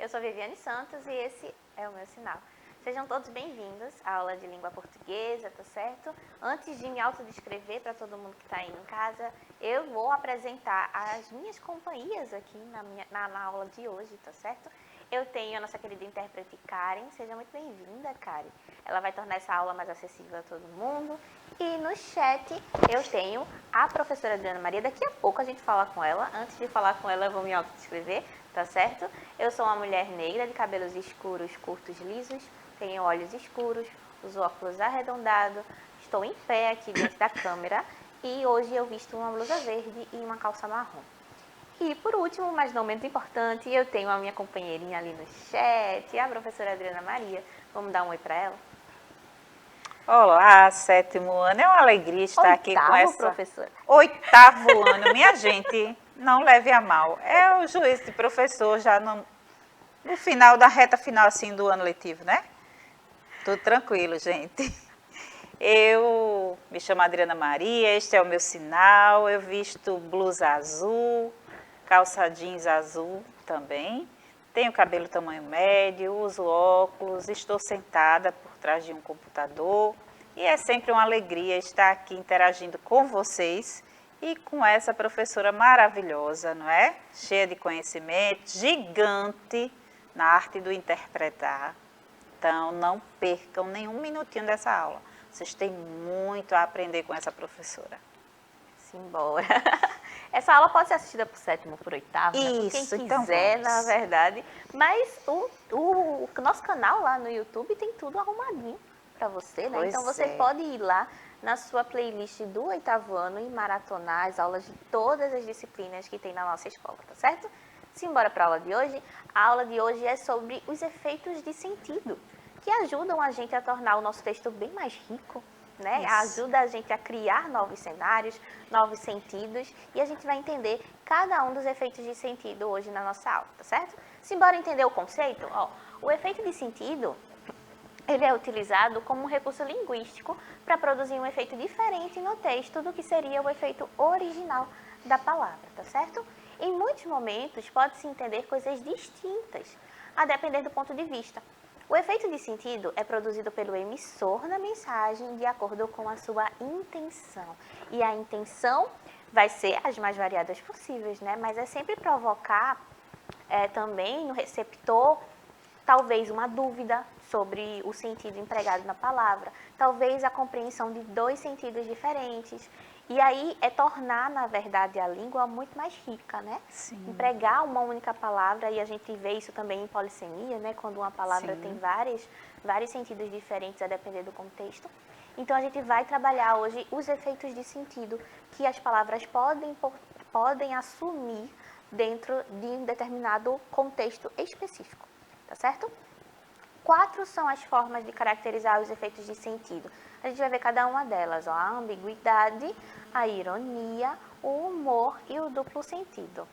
Eu sou Viviane Santos e esse é o meu sinal. Sejam todos bem-vindos à aula de língua portuguesa, tá certo? Antes de me autodescrever para todo mundo que está aí em casa, eu vou apresentar as minhas companhias aqui na aula de hoje, tá certo? Eu tenho a nossa querida intérprete Karen, seja muito bem-vinda, Karen. Ela vai tornar essa aula mais acessível a todo mundo. E no chat eu tenho a professora Adriana Maria, daqui a pouco a gente fala com ela. Antes de falar com ela eu vou me autodescrever, tá certo? Eu sou uma mulher negra de cabelos escuros, curtos, lisos, tenho olhos escuros, uso óculos arredondados, estou em pé aqui diante da câmera e hoje eu visto uma blusa verde e uma calça marrom. E por último, mas não menos importante, eu tenho a minha companheirinha ali no chat, a professora Adriana Maria. Vamos dar um oi para ela? Olá, sétimo ano. É uma alegria estar aqui com essa... Professora. Oitavo ano. Minha gente, não leve a mal. É o juízo de professor já no final da reta final assim do ano letivo, né? Tudo tranquilo, gente. Eu me chamo Adriana Maria, este é o meu sinal. Eu visto blusa azul, calça jeans azul também. Tenho cabelo tamanho médio, uso óculos, estou sentada por trás de um computador. E é sempre uma alegria estar aqui interagindo com vocês e com essa professora maravilhosa, não é? Cheia de conhecimento, gigante na arte do interpretar. Então, não percam nenhum minutinho dessa aula. Vocês têm muito a aprender com essa professora. Simbora. Essa aula pode ser assistida por sétimo, por oitavo, né? Por quem Isso, quiser, então na vamos. verdade. Mas o nosso canal lá no YouTube tem tudo arrumadinho para você, né? Então Pois você é. pode ir lá na sua playlist do oitavo ano e maratonar as aulas de todas as disciplinas que tem na nossa escola, tá certo? Simbora para a aula de hoje. A aula de hoje é sobre os efeitos de sentido, que ajudam a gente a tornar o nosso texto bem mais rico, né? Isso. Ajuda a gente a criar novos cenários, novos sentidos, e a gente vai entender cada um dos efeitos de sentido hoje na nossa aula, tá certo? Simbora entender o conceito? Ó, o efeito de sentido, ele é utilizado como um recurso linguístico para produzir um efeito diferente no texto do que seria o efeito original da palavra, tá certo? Em muitos momentos pode-se entender coisas distintas, a depender do ponto de vista. O efeito de sentido é produzido pelo emissor da mensagem de acordo com a sua intenção. E a intenção vai ser as mais variadas possíveis, né? Mas é sempre provocar também no receptor talvez uma dúvida sobre o sentido empregado na palavra, talvez a compreensão de dois sentidos diferentes. E aí é tornar, na verdade, a língua muito mais rica, né? Sim. Empregar uma única palavra, e a gente vê isso também em polissemia, né? Quando uma palavra Sim. tem vários sentidos diferentes a depender do contexto. Então a gente vai trabalhar hoje os efeitos de sentido que as palavras podem assumir dentro de um determinado contexto específico, tá certo? 4 são as formas de caracterizar os efeitos de sentido. A gente vai ver cada uma delas, ó, a ambiguidade, a ironia, o humor e o duplo sentido.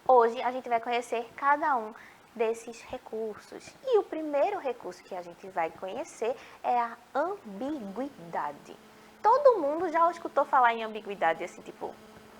Hoje a gente vai conhecer cada um desses recursos. E o primeiro recurso que a gente vai conhecer é a ambiguidade. Todo mundo já escutou falar em ambiguidade, assim, tipo,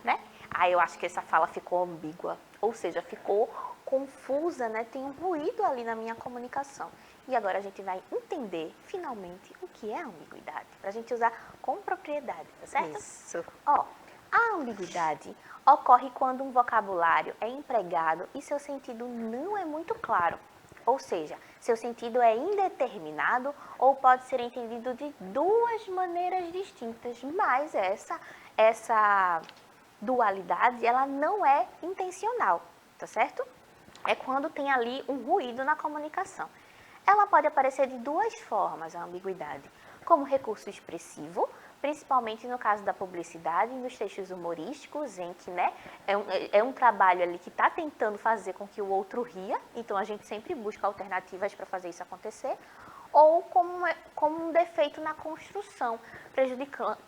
né? Ah, eu acho que essa fala ficou ambígua, ou seja, ficou confusa, né? Tem um ruído ali na minha comunicação. E agora a gente vai entender, finalmente, o que é a ambiguidade, para a gente usar com propriedade, tá certo? Isso. Ó, a ambiguidade ocorre quando um vocabulário é empregado e seu sentido não é muito claro. Ou seja, seu sentido é indeterminado ou pode ser entendido de duas maneiras distintas, mas essa dualidade, ela não é intencional, tá certo? É quando tem ali um ruído na comunicação. Ela pode aparecer de duas formas, a ambiguidade, como recurso expressivo, principalmente no caso da publicidade e nos textos humorísticos, em que, né, é um trabalho ali que está tentando fazer com que o outro ria, então a gente sempre busca alternativas para fazer isso acontecer, ou como um defeito na construção,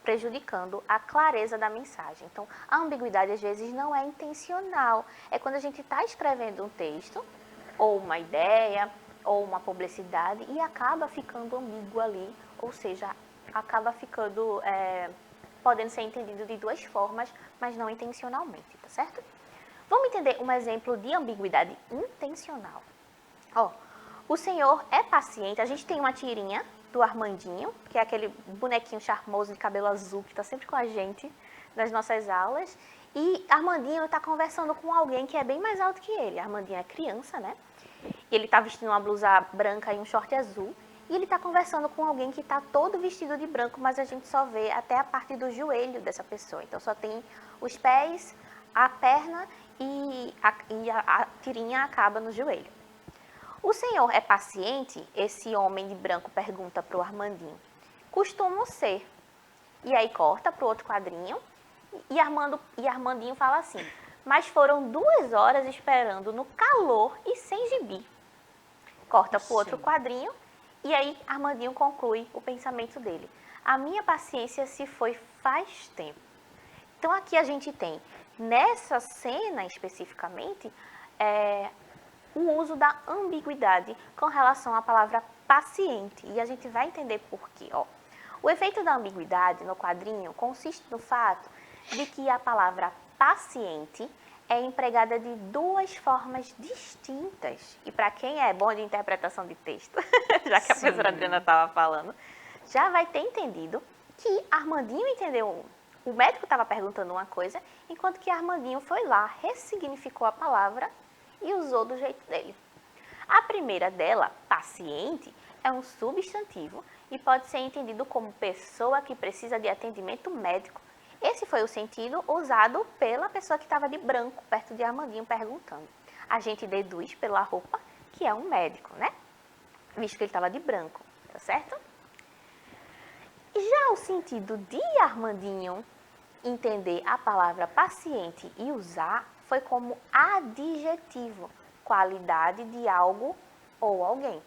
prejudicando a clareza da mensagem. Então, a ambiguidade às vezes não é intencional, é quando a gente está escrevendo um texto, ou uma ideia, ou uma publicidade, e acaba ficando ambíguo ali, ou seja, acaba ficando, podendo ser entendido de duas formas, mas não intencionalmente, tá certo? Vamos entender um exemplo de ambiguidade intencional. Ó, o senhor é paciente. A gente tem uma tirinha do Armandinho, que é aquele bonequinho charmoso de cabelo azul que está sempre com a gente nas nossas aulas. E Armandinho está conversando com alguém que é bem mais alto que ele. Armandinho é criança, né? E ele está vestindo uma blusa branca e um short azul. E ele está conversando com alguém que está todo vestido de branco, mas a gente só vê até a parte do joelho dessa pessoa. Então só tem os pés, a perna e a tirinha acaba no joelho. O senhor é paciente? Esse homem de branco pergunta para o Armandinho. Costumo ser. E aí corta para o outro quadrinho e Armandinho fala assim, mas foram 2 horas esperando no calor e sem gibi. Corta para o outro quadrinho e aí Armandinho conclui o pensamento dele. A minha paciência se foi faz tempo. Então aqui a gente tem, nessa cena especificamente, o uso da ambiguidade com relação à palavra paciente. E a gente vai entender por quê. Ó. O efeito da ambiguidade no quadrinho consiste no fato de que a palavra paciente é empregada de 2 formas distintas. E para quem é bom de interpretação de texto, já que a professora Adriana estava falando, já vai ter entendido que Armandinho entendeu, o médico estava perguntando uma coisa, enquanto que Armandinho foi lá, ressignificou a palavra e usou do jeito dele. A primeira dela, paciente, é um substantivo e pode ser entendido como pessoa que precisa de atendimento médico. Esse foi o sentido usado pela pessoa que estava de branco, perto de Armandinho, perguntando. A gente deduz pela roupa que é um médico, né? Visto que ele estava de branco, tá certo? Já o sentido de Armandinho entender a palavra paciente e usar foi como adjetivo, qualidade de algo ou alguém.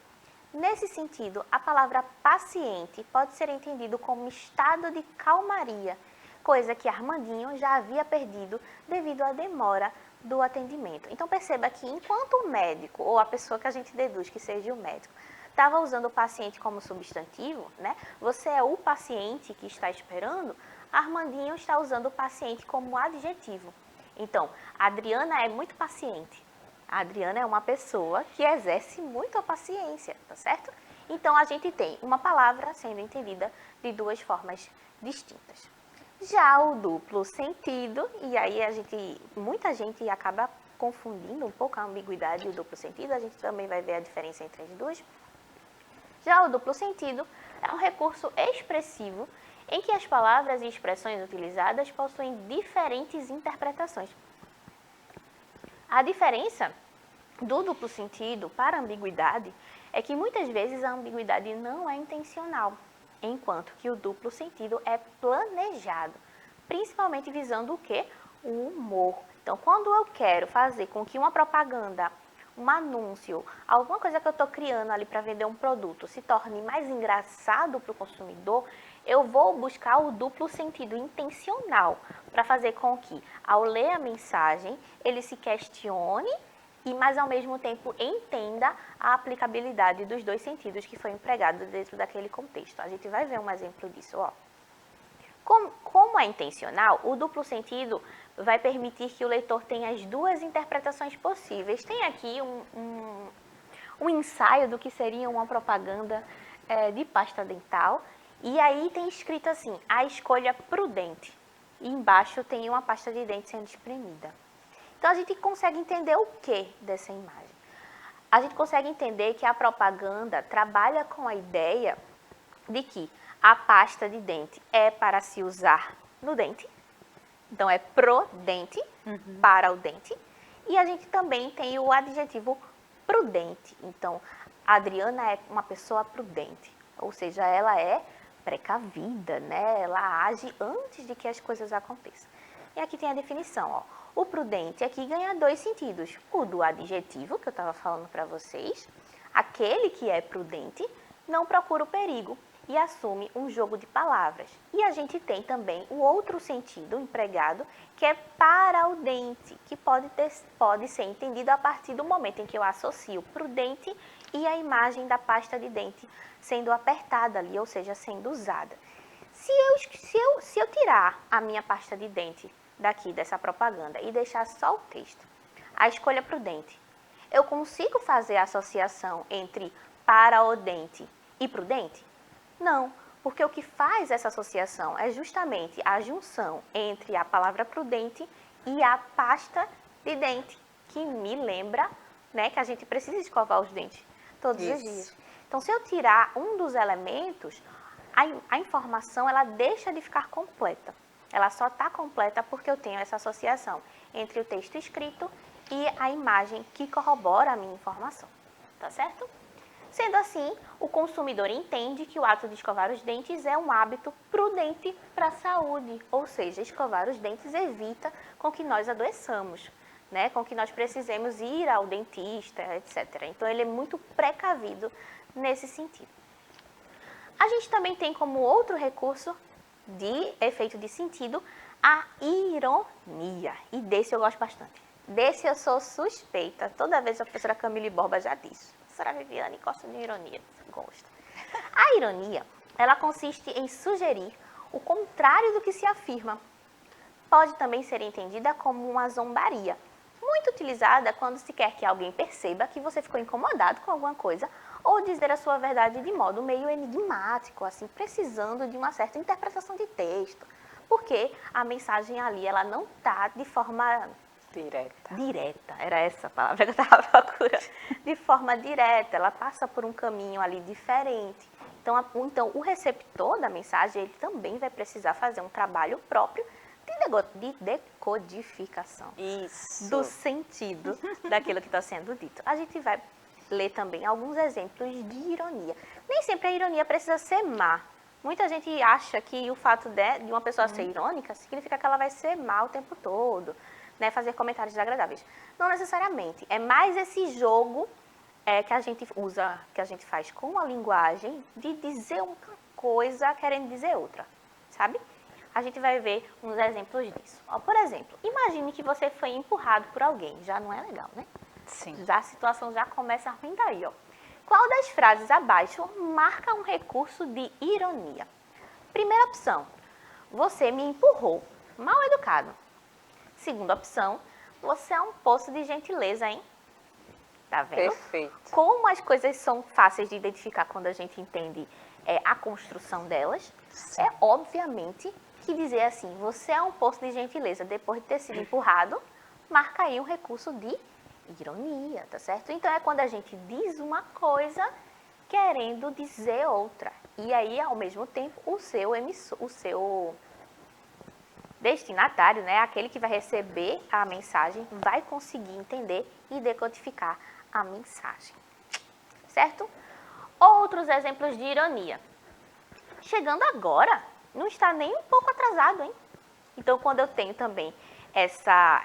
Nesse sentido, a palavra paciente pode ser entendido como estado de calmaria, coisa que Armandinho já havia perdido devido à demora do atendimento. Então perceba que enquanto o médico, ou a pessoa que a gente deduz que seja o médico, estava usando o paciente como substantivo, né? Você é o paciente que está esperando, Armandinho está usando o paciente como adjetivo. Então, a Adriana é muito paciente. A Adriana é uma pessoa que exerce muito a paciência, tá certo? Então, a gente tem uma palavra sendo entendida de 2 formas distintas. Já o duplo sentido, e aí muita gente acaba confundindo um pouco a ambiguidade e o duplo sentido, a gente também vai ver a diferença entre as duas. Já o duplo sentido é um recurso expressivo em que as palavras e expressões utilizadas possuem diferentes interpretações. A diferença do duplo sentido para a ambiguidade é que muitas vezes a ambiguidade não é intencional, enquanto que o duplo sentido é planejado, principalmente visando o quê? O humor. Então, quando eu quero fazer com que uma propaganda, um anúncio, alguma coisa que eu estou criando ali para vender um produto se torne mais engraçado para o consumidor, eu vou buscar o duplo sentido intencional para fazer com que, ao ler a mensagem, ele se questione mas ao mesmo tempo entenda a aplicabilidade dos 2 sentidos que foi empregado dentro daquele contexto. A gente vai ver um exemplo disso, ó. Como é intencional, o duplo sentido vai permitir que o leitor tenha as 2 interpretações possíveis. Tem aqui um ensaio do que seria uma propaganda de pasta dental, e aí tem escrito assim, a escolha prudente, e embaixo tem uma pasta de dente sendo espremida. Então, a gente consegue entender o que dessa imagem? A gente consegue entender que a propaganda trabalha com a ideia de que a pasta de dente é para se usar no dente, então é pro dente, para o dente, e a gente também tem o adjetivo prudente. Então, a Adriana é uma pessoa prudente, ou seja, ela é precavida, né? Ela age antes de que as coisas aconteçam. E aqui tem a definição, ó. O prudente aqui ganha 2 sentidos. O do adjetivo, que eu estava falando para vocês. Aquele que é prudente não procura o perigo e assume um jogo de palavras. E a gente tem também o outro sentido empregado, que é para o dente, que pode ser entendido a partir do momento em que eu associo prudente e a imagem da pasta de dente sendo apertada ali, ou seja, sendo usada. Se eu tirar a minha pasta de dente daqui dessa propaganda e deixar só o texto, a escolha prudente Eu consigo fazer a associação entre para o dente e para o dente? Não, porque o que faz essa associação é justamente a junção entre a palavra prudente e a pasta de dente, que me lembra, né, que a gente precisa escovar os dentes todos os dias. Então, se eu tirar um dos elementos, a informação ela deixa de ficar completa. Ela só está completa porque eu tenho essa associação entre o texto escrito e a imagem que corrobora a minha informação. Tá certo? Sendo assim, o consumidor entende que o ato de escovar os dentes é um hábito prudente para a saúde, ou seja, escovar os dentes evita com que nós adoeçamos, né? Com que nós precisemos ir ao dentista, etc. Então, ele é muito precavido nesse sentido. A gente também tem como outro recurso de efeito de sentido a ironia, e desse eu gosto bastante. Desse eu sou suspeita, toda vez a professora Camille Borba já disse. A professora Viviane gosta de ironia, gosta. A ironia, ela consiste em sugerir o contrário do que se afirma. Pode também ser entendida como uma zombaria, muito utilizada quando se quer que alguém perceba que você ficou incomodado com alguma coisa ou dizer a sua verdade de modo meio enigmático, assim, precisando de uma certa interpretação de texto. Porque a mensagem ali, ela não está de forma direta, era essa a palavra que eu estava procurando. De forma direta, ela passa por um caminho ali diferente. Então, o receptor da mensagem, ele também vai precisar fazer um trabalho próprio de decodificação. Isso. Do sentido daquilo que está sendo dito. A gente vai ler também alguns exemplos de ironia. Nem sempre a ironia precisa ser má. Muita gente acha que o fato de uma pessoa ser irônica significa que ela vai ser má o tempo todo, né, fazer comentários desagradáveis. Não necessariamente. É mais esse jogo que a gente usa, que a gente faz com a linguagem, de dizer uma coisa querendo dizer outra, sabe? A gente vai ver uns exemplos disso. Ó, por exemplo, imagine que você foi empurrado por alguém. Já não é legal, né? Sim. Já a situação já começa ruim daí, ó. Qual das frases abaixo marca um recurso de ironia? Primeira opção, você me empurrou. Mal educado. Segunda opção, você é um poço de gentileza, hein? Tá vendo? Perfeito. Como as coisas são fáceis de identificar quando a gente entende a construção delas. Sim. É obviamente que dizer assim, você é um poço de gentileza depois de ter sido empurrado, marca aí um recurso de ironia, tá certo? Então, é quando a gente diz uma coisa querendo dizer outra. E aí, ao mesmo tempo, o seu destinatário, né, aquele que vai receber a mensagem, vai conseguir entender e decodificar a mensagem. Certo? Outros exemplos de ironia. Chegando agora, não está nem um pouco atrasado, hein? Então, quando eu tenho também essa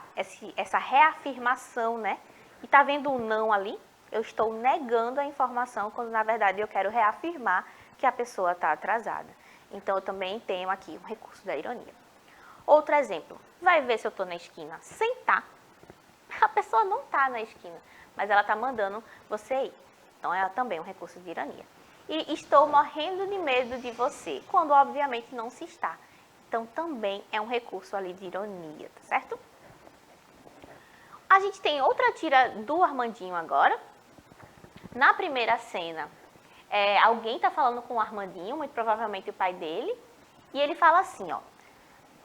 reafirmação, né? E tá vendo um não ali? Eu estou negando a informação quando, na verdade, eu quero reafirmar que a pessoa está atrasada. Então, eu também tenho aqui um recurso da ironia. Outro exemplo. Vai ver se eu estou na esquina sem tá. A pessoa não está na esquina, mas ela está mandando você ir. Então, é também um recurso de ironia. E estou morrendo de medo de você, quando obviamente não se está. Então, também é um recurso ali de ironia, tá certo? A gente tem outra tira do Armandinho agora. Na primeira cena, alguém está falando com o Armandinho, muito provavelmente o pai dele, e ele fala assim, ó.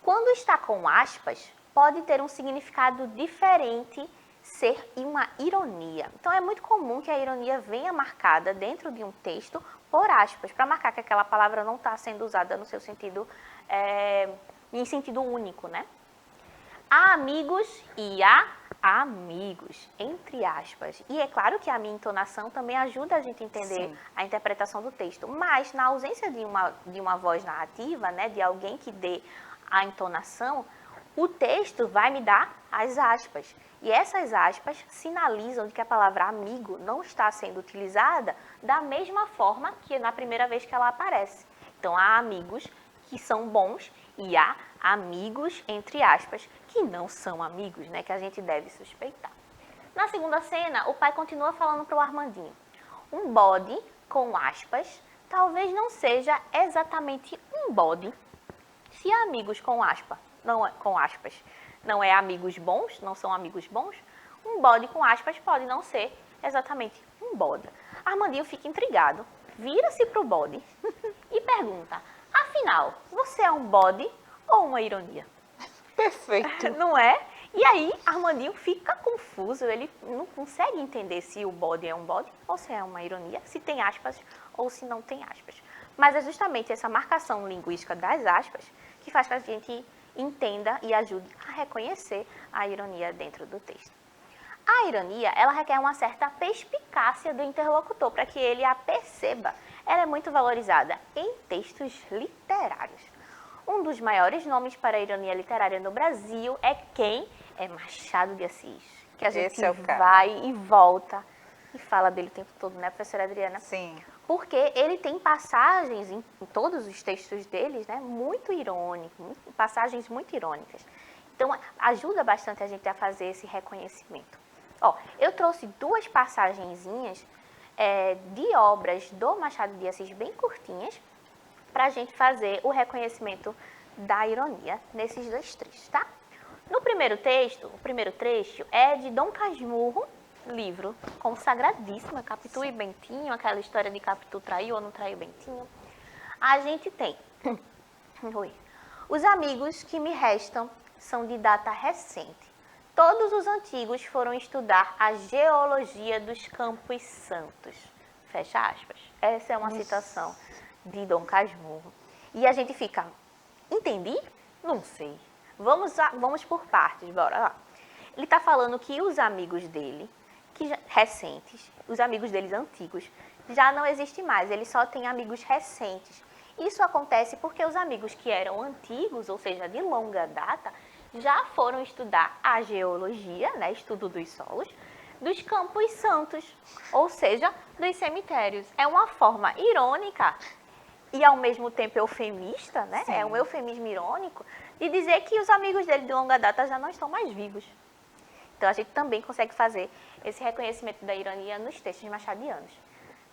Quando está com aspas, pode ter um significado diferente, ser uma ironia. Então, é muito comum que a ironia venha marcada dentro de um texto por aspas, para marcar que aquela palavra não está sendo usada no seu sentido, em sentido único, né? Há amigos e há amigos, entre aspas. E é claro que a minha entonação também ajuda a gente a entender Sim. a interpretação do texto. Mas, na ausência de uma voz narrativa, né, de alguém que dê a entonação, o texto vai me dar as aspas. E essas aspas sinalizam de que a palavra amigo não está sendo utilizada da mesma forma que na primeira vez que ela aparece. Então, há amigos que são bons e há amigos, entre aspas, que não são amigos, né? Que a gente deve suspeitar. Na segunda cena, o pai continua falando para o Armandinho. Um bode, com aspas, talvez não seja exatamente um bode. Se amigos com aspas, não é amigos bons, não são amigos bons, um bode com aspas pode não ser exatamente um bode. Armandinho fica intrigado, vira-se para o bode e pergunta, afinal, você é um bode ou uma ironia? Perfeito. Não é? E aí, Armandinho fica confuso, ele não consegue entender se o bode é um bode ou se é uma ironia, se tem aspas ou se não tem aspas. Mas é justamente essa marcação linguística das aspas que faz que a gente entenda e ajude a reconhecer a ironia dentro do texto. A ironia, ela requer uma certa perspicácia do interlocutor para que ele a perceba. Ela é muito valorizada em textos literários. Um dos maiores nomes para a ironia literária no Brasil é quem? É Machado de Assis. Que a gente Esse é o cara. vai e volta e fala dele o tempo todo, né, professora Adriana? Sim. Porque ele tem passagens em todos os textos deles, né, muito irônicos, passagens muito irônicas. Então, ajuda bastante a gente a fazer esse reconhecimento. Ó, eu trouxe duas passagenzinhas de obras do Machado de Assis bem curtinhas, para a gente fazer o reconhecimento da ironia nesses dois trechos, tá? No primeiro texto, o primeiro trecho é de Dom Casmurro, livro consagradíssimo, Capitu e Bentinho, aquela história de Capitu traiu ou não traiu Bentinho. A gente tem, os amigos que me restam são de data recente. Todos os antigos foram estudar a geologia dos Campos Santos. Fecha aspas. Essa é uma citação de Dom Casmurro. E a gente fica, entendi? Não sei. Vamos por partes, bora lá. Ele está falando que os amigos dele, recentes, os amigos deles antigos, já não existem mais, ele só tem amigos recentes. Isso acontece porque os amigos que eram antigos, ou seja, de longa data, já foram estudar a geologia, né, estudo dos solos, dos Campos Santos, ou seja, dos cemitérios. É uma forma irônica e ao mesmo tempo eufemista, né? Sim. É um eufemismo irônico de dizer que os amigos dele de longa data já não estão mais vivos. Então a gente também consegue fazer esse reconhecimento da ironia nos textos machadianos.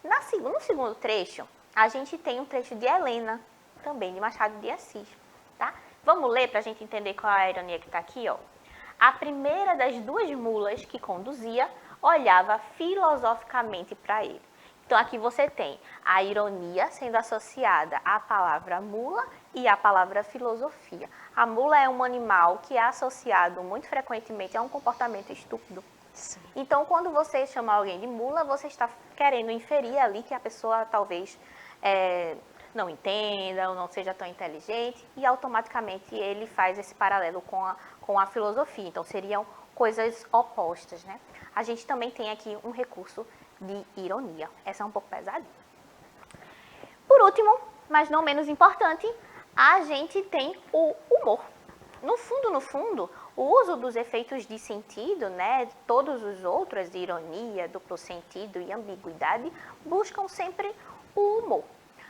No segundo trecho, a gente tem um trecho de Helena, também de Machado de Assis, tá? Vamos ler para a gente entender qual é a ironia que está aqui, ó. A primeira das duas mulas que conduzia olhava filosoficamente para ele. Então, aqui você tem a ironia sendo associada à palavra mula e à palavra filosofia. A mula é um animal que é associado muito frequentemente a um comportamento estúpido. Sim. Então, quando você chama alguém de mula, você está querendo inferir ali que a pessoa talvez não entenda ou não seja tão inteligente e automaticamente ele faz esse paralelo com a filosofia. Então, seriam coisas opostas, né? A gente também tem aqui um recurso de ironia. Essa é um pouco pesadinha. Por último, mas não menos importante, a gente tem o humor. No fundo, o uso dos efeitos de sentido, né, todos os outros, de ironia, duplo sentido e ambiguidade, buscam sempre o humor,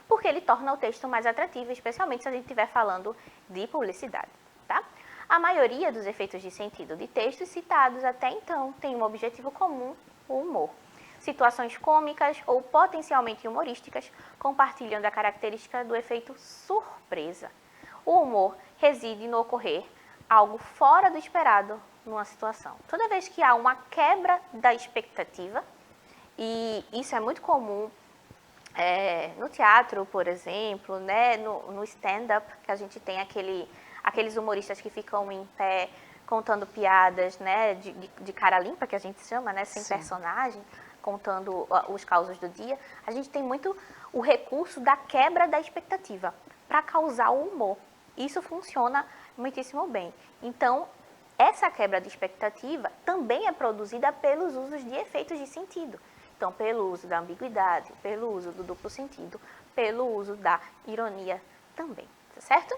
porque ele torna o texto mais atrativo, especialmente se a gente estiver falando de publicidade, tá? A maioria dos efeitos de sentido de textos citados até então tem um objetivo comum, o humor. Situações cômicas ou potencialmente humorísticas compartilham da característica do efeito surpresa. O humor reside no ocorrer algo fora do esperado numa situação. Toda vez que há uma quebra da expectativa, e isso é muito comum no teatro, por exemplo, né, no stand-up, que a gente tem aqueles humoristas que ficam em pé contando piadas, né, de cara limpa, que a gente chama, né, sem personagem, contando os causos do dia. A gente tem muito o recurso da quebra da expectativa para causar o humor. Isso funciona muitíssimo bem. Então, essa quebra de expectativa também é produzida pelos usos de efeitos de sentido. Então, pelo uso da ambiguidade, pelo uso do duplo sentido, pelo uso da ironia também, tá certo?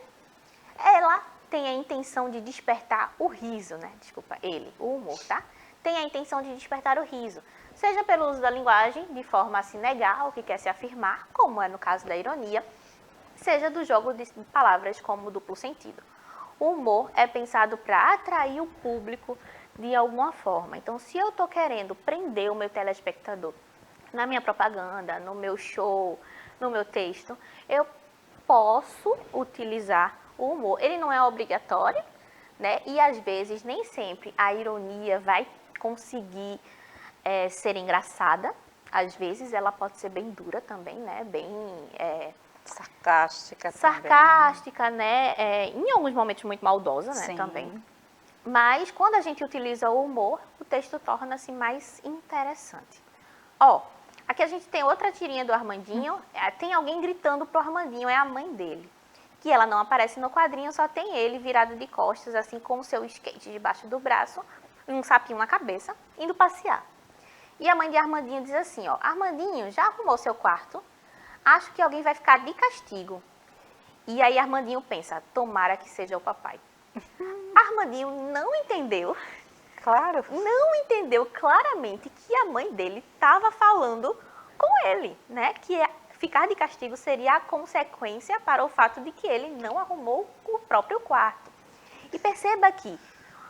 Ela tem a intenção de despertar o riso, né? Desculpa, o humor, tá? Tem a intenção de despertar o riso, seja pelo uso da linguagem, de forma a se negar o que quer se afirmar, como é no caso da ironia, seja do jogo de palavras como duplo sentido. O humor é pensado para atrair o público de alguma forma. Então, se eu estou querendo prender o meu telespectador na minha propaganda, no meu show, no meu texto, eu posso utilizar o humor. Ele não é obrigatório, né? E às vezes nem sempre a ironia vai conseguir ser engraçada. Às vezes ela pode ser bem dura também, né? Bem Sarcástica também. sarcástica, né? Em alguns momentos muito maldosa, né? Sim. Também. Mas quando a gente utiliza o humor, o texto torna-se mais interessante. Ó, aqui a gente tem outra tirinha do Armandinho. Tem alguém gritando pro Armandinho, é a mãe dele. Que ela não aparece no quadrinho, só tem ele virado de costas, assim, com o seu skate debaixo do braço, e um sapinho na cabeça, indo passear. E a mãe de Armandinho diz assim, ó, Armandinho, já arrumou seu quarto? Acho que alguém vai ficar de castigo. E aí Armandinho pensa, tomara que seja o papai. Armandinho não entendeu, Claro. não entendeu claramente que a mãe dele estava falando com ele, né? Que ficar de castigo seria a consequência para o fato de que ele não arrumou o próprio quarto. E perceba que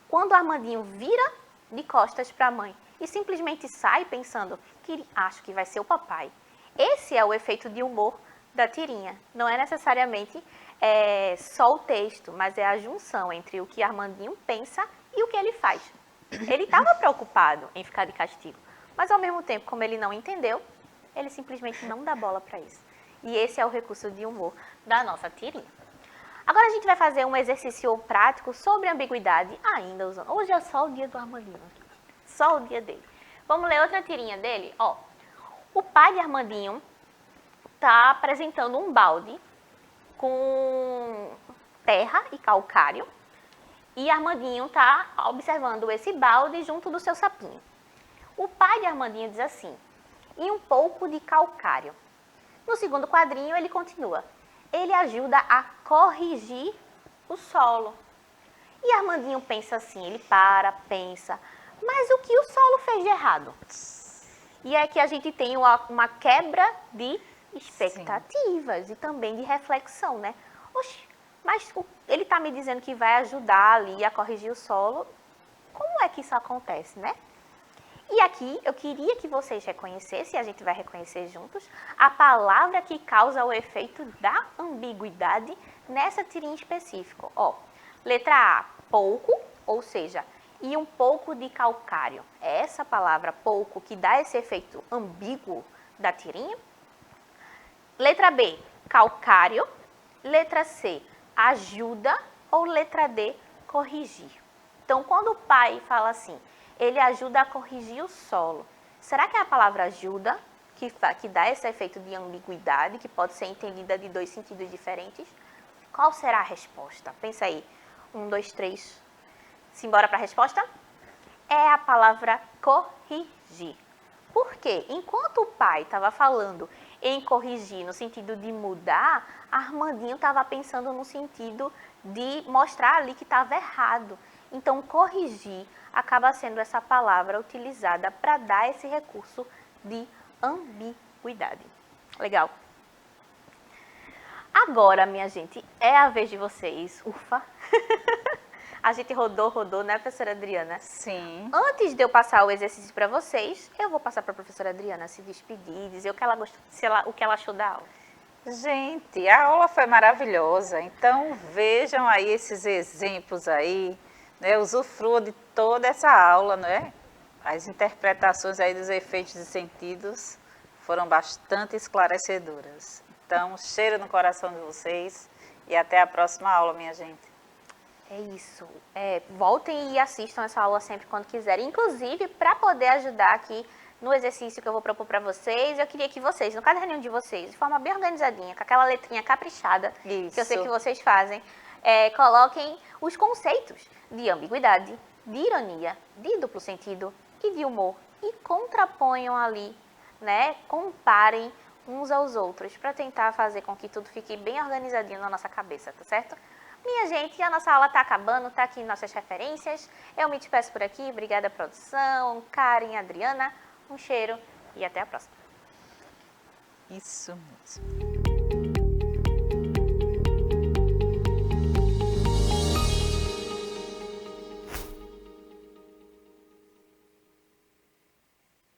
quando o Armandinho vira de costas para a mãe e simplesmente sai pensando que acho que vai ser o papai, esse é o efeito de humor da tirinha. Não é necessariamente só o texto, mas é a junção entre o que Armandinho pensa e o que ele faz. Ele estava preocupado em ficar de castigo, mas ao mesmo tempo, como ele não entendeu, ele simplesmente não dá bola para isso. E esse é o recurso de humor da nossa tirinha. Agora a gente vai fazer um exercício prático sobre ambiguidade, ainda usando. Hoje é só o dia do Armandinho, só o dia dele. Vamos ler outra tirinha dele? Ó, o pai de Armandinho está apresentando um balde com terra e calcário e Armandinho está observando esse balde junto do seu sapinho. O pai de Armandinho diz assim, e um pouco de calcário. No segundo quadrinho ele continua, ele ajuda a corrigir o solo. E Armandinho pensa assim, ele pensa, mas o que o solo fez de errado? E é que a gente tem uma quebra de expectativas e também de reflexão, né? Oxe, mas ele está me dizendo que vai ajudar ali a corrigir o solo. Como é que isso acontece, né? E aqui eu queria que vocês reconhecessem, e a gente vai reconhecer juntos, a palavra que causa o efeito da ambiguidade nessa tirinha específica. Ó, letra A, pouco, ou seja, e um pouco de calcário. É essa palavra pouco que dá esse efeito ambíguo da tirinha. Letra B, calcário. Letra C, ajuda. Ou letra D, corrigir. Então, quando o pai fala assim, ele ajuda a corrigir o solo. Será que é a palavra ajuda que dá esse efeito de ambiguidade, que pode ser entendida de dois sentidos diferentes? Qual será a resposta? Pensa aí. 1, 2, 3. Simbora para a resposta? É a palavra corrigir. Por quê? Enquanto o pai estava falando em corrigir no sentido de mudar, Armandinho estava pensando no sentido de mostrar ali que estava errado. Então, corrigir acaba sendo essa palavra utilizada para dar esse recurso de ambiguidade. Legal? Agora, minha gente, é a vez de vocês. Ufa! A gente rodou, né, professora Adriana? Sim. Antes de eu passar o exercício para vocês, eu vou passar para a professora Adriana se despedir, dizer o que ela gostou, o que ela achou da aula. Gente, a aula foi maravilhosa. Então, vejam aí esses exemplos aí, né? Usufrua de toda essa aula, né? As interpretações aí dos efeitos e sentidos foram bastante esclarecedoras. Então, cheiro no coração de vocês e até a próxima aula, minha gente. É isso. Voltem e assistam essa aula sempre quando quiserem. Inclusive, para poder ajudar aqui no exercício que eu vou propor para vocês, eu queria que vocês, no caderninho de vocês, de forma bem organizadinha, com aquela letrinha caprichada, Isso. que eu sei que vocês fazem, coloquem os conceitos de ambiguidade, de ironia, de duplo sentido e de humor e contraponham ali, né? Comparem uns aos outros para tentar fazer com que tudo fique bem organizadinho na nossa cabeça, tá certo? Minha gente, a nossa aula está acabando, tá aqui nossas referências. Eu me despeço por aqui. Obrigada, produção, Karen, Adriana. Um cheiro e até a próxima. Isso mesmo.